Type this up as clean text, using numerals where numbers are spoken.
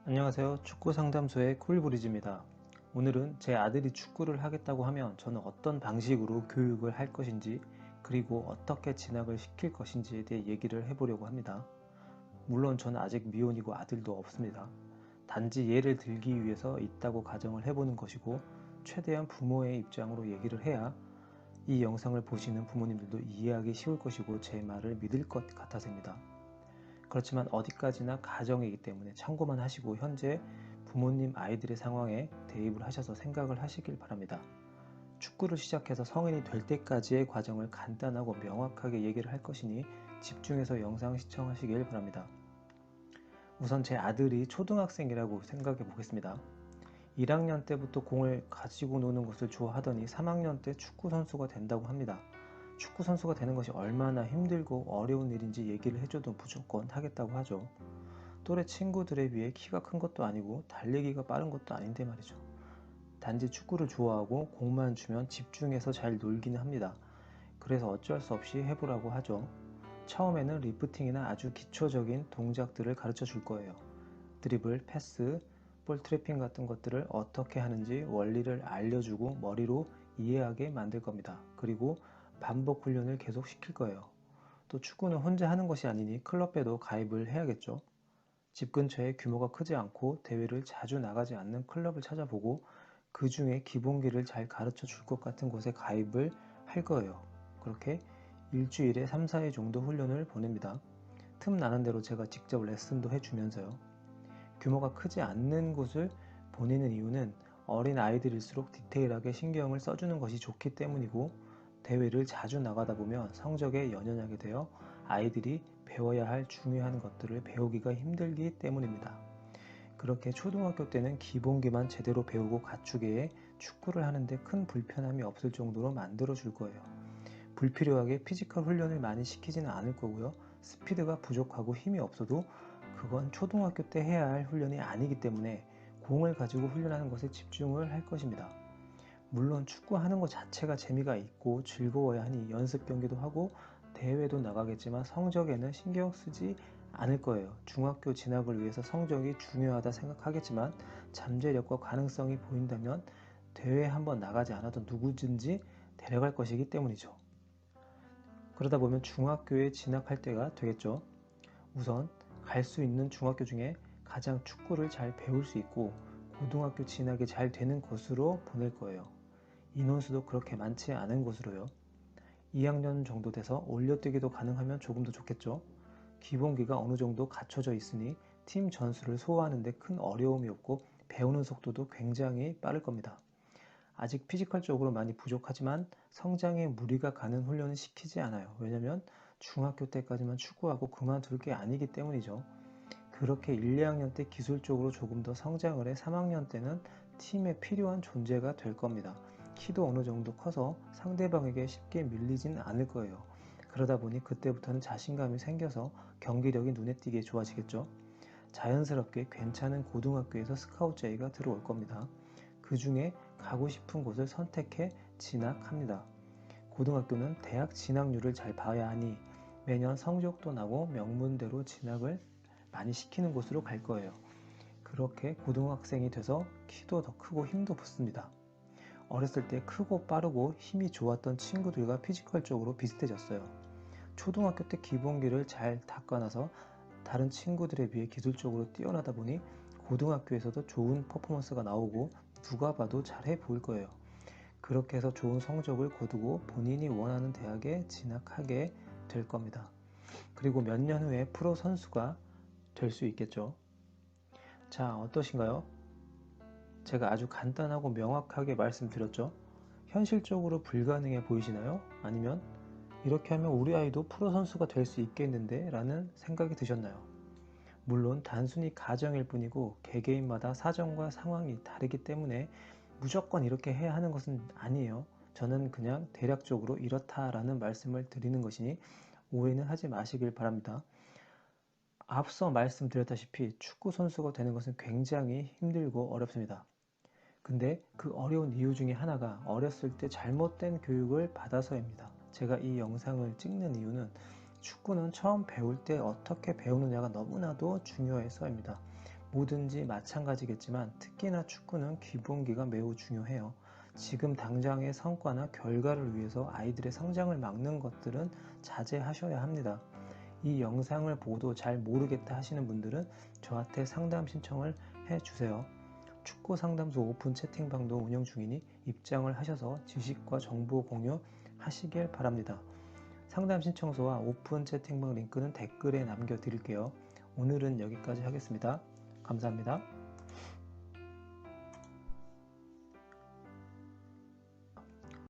안녕하세요. 축구 상담소의 쿨브리즈입니다. 오늘은 제 아들이 축구를 하겠다고 하면 저는 어떤 방식으로 교육을 할 것인지, 그리고 어떻게 진학을 시킬 것인지에 대해 얘기를 해보려고 합니다. 물론 저는 아직 미혼이고 아들도 없습니다. 단지 예를 들기 위해서 있다고 가정을 해보는 것이고, 최대한 부모의 입장으로 얘기를 해야 이 영상을 보시는 부모님들도 이해하기 쉬울 것이고 제 말을 믿을 것 같아서입니다. 그렇지만 어디까지나 가정이기 때문에 참고만 하시고 현재 부모님 아이들의 상황에 대입을 하셔서 생각을 하시길 바랍니다. 축구를 시작해서 성인이 될 때까지의 과정을 간단하고 명확하게 얘기를 할 것이니 집중해서 영상 시청하시길 바랍니다. 우선 제 아들이 초등학생이라고 생각해 보겠습니다. 1학년 때부터 공을 가지고 노는 것을 좋아하더니 3학년 때 축구 선수가 된다고 합니다. 축구 선수가 되는 것이 얼마나 힘들고 어려운 일인지 얘기를 해줘도 무조건 하겠다고 하죠. 또래 친구들에 비해 키가 큰 것도 아니고 달리기가 빠른 것도 아닌데 말이죠. 단지 축구를 좋아하고 공만 주면 집중해서 잘 놀기는 합니다. 그래서 어쩔 수 없이 해보라고 하죠. 처음에는 리프팅이나 아주 기초적인 동작들을 가르쳐 줄 거예요. 드리블, 패스, 볼 트래핑 같은 것들을 어떻게 하는지 원리를 알려주고 머리로 이해하게 만들 겁니다. 그리고 반복 훈련을 계속 시킬 거예요. 또 축구는 혼자 하는 것이 아니니 클럽에도 가입을 해야겠죠. 집 근처에 규모가 크지 않고 대회를 자주 나가지 않는 클럽을 찾아보고 그 중에 기본기를 잘 가르쳐 줄 것 같은 곳에 가입을 할 거예요. 그렇게 일주일에 3, 4회 정도 훈련을 보냅니다. 틈 나는 대로 제가 직접 레슨도 해주면서요. 규모가 크지 않는 곳을 보내는 이유는 어린 아이들일수록 디테일하게 신경을 써주는 것이 좋기 때문이고, 대회를 자주 나가다 보면 성적에 연연하게 되어 아이들이 배워야 할 중요한 것들을 배우기가 힘들기 때문입니다. 그렇게 초등학교 때는 기본기만 제대로 배우고 갖추기에 축구를 하는데 큰 불편함이 없을 정도로 만들어 줄 거예요. 불필요하게 피지컬 훈련을 많이 시키지는 않을 거고요. 스피드가 부족하고 힘이 없어도 그건 초등학교 때 해야 할 훈련이 아니기 때문에 공을 가지고 훈련하는 것에 집중을 할 것입니다. 물론 축구하는 것 자체가 재미가 있고 즐거워야 하니 연습 경기도 하고 대회도 나가겠지만 성적에는 신경 쓰지 않을 거예요. 중학교 진학을 위해서 성적이 중요하다 생각하겠지만 잠재력과 가능성이 보인다면 대회에 한번 나가지 않아도 누구든지 데려갈 것이기 때문이죠. 그러다 보면 중학교에 진학할 때가 되겠죠. 우선 갈 수 있는 중학교 중에 가장 축구를 잘 배울 수 있고 고등학교 진학이 잘 되는 곳으로 보낼 거예요. 인원수도 그렇게 많지 않은 곳으로요. 2학년 정도 돼서 올려뛰기도 가능하면 조금 더 좋겠죠. 기본기가 어느 정도 갖춰져 있으니 팀 전술을 소화하는 데 큰 어려움이 없고 배우는 속도도 굉장히 빠를 겁니다. 아직 피지컬적으로 많이 부족하지만 성장에 무리가 가는 훈련은 시키지 않아요. 왜냐면 중학교 때까지만 축구하고 그만둘 게 아니기 때문이죠. 그렇게 1, 2학년 때 기술적으로 조금 더 성장을 해 3학년 때는 팀에 필요한 존재가 될 겁니다. 키도 어느 정도 커서 상대방에게 쉽게 밀리진 않을 거예요. 그러다 보니 그때부터는 자신감이 생겨서 경기력이 눈에 띄게 좋아지겠죠. 자연스럽게 괜찮은 고등학교에서 스카우트 제의가 들어올 겁니다. 그 중에 가고 싶은 곳을 선택해 진학합니다. 고등학교는 대학 진학률을 잘 봐야 하니 매년 성적도 나고 명문대로 진학을 많이 시키는 곳으로 갈 거예요. 그렇게 고등학생이 돼서 키도 더 크고 힘도 붙습니다. 어렸을 때 크고 빠르고 힘이 좋았던 친구들과 피지컬적으로 비슷해졌어요. 초등학교 때 기본기를 잘 닦아놔서 다른 친구들에 비해 기술적으로 뛰어나다 보니 고등학교에서도 좋은 퍼포먼스가 나오고 누가 봐도 잘해 보일 거예요. 그렇게 해서 좋은 성적을 거두고 본인이 원하는 대학에 진학하게 될 겁니다. 그리고 몇 년 후에 프로 선수가 될 수 있겠죠. 자, 어떠신가요? 제가 아주 간단하고 명확하게 말씀드렸죠? 현실적으로 불가능해 보이시나요? 아니면 이렇게 하면 우리 아이도 프로 선수가 될 수 있겠는데? 라는 생각이 드셨나요? 물론 단순히 가정일 뿐이고 개개인마다 사정과 상황이 다르기 때문에 무조건 이렇게 해야 하는 것은 아니에요. 저는 그냥 대략적으로 이렇다라는 말씀을 드리는 것이니 오해는 하지 마시길 바랍니다. 앞서 말씀드렸다시피 축구 선수가 되는 것은 굉장히 힘들고 어렵습니다. 근데 그 어려운 이유 중에 하나가 어렸을 때 잘못된 교육을 받아서입니다. 제가 이 영상을 찍는 이유는 축구는 처음 배울 때 어떻게 배우느냐가 너무나도 중요해서입니다. 뭐든지 마찬가지겠지만 특히나 축구는 기본기가 매우 중요해요. 지금 당장의 성과나 결과를 위해서 아이들의 성장을 막는 것들은 자제하셔야 합니다. 이 영상을 보도 잘 모르겠다 하시는 분들은 저한테 상담 신청을 해주세요. 축구 상담소 오픈 채팅방도 운영 중이니 입장을 하셔서 지식과 정보 공유하시길 바랍니다. 상담 신청서와 오픈 채팅방 링크는 댓글에 남겨드릴게요. 오늘은 여기까지 하겠습니다. 감사합니다.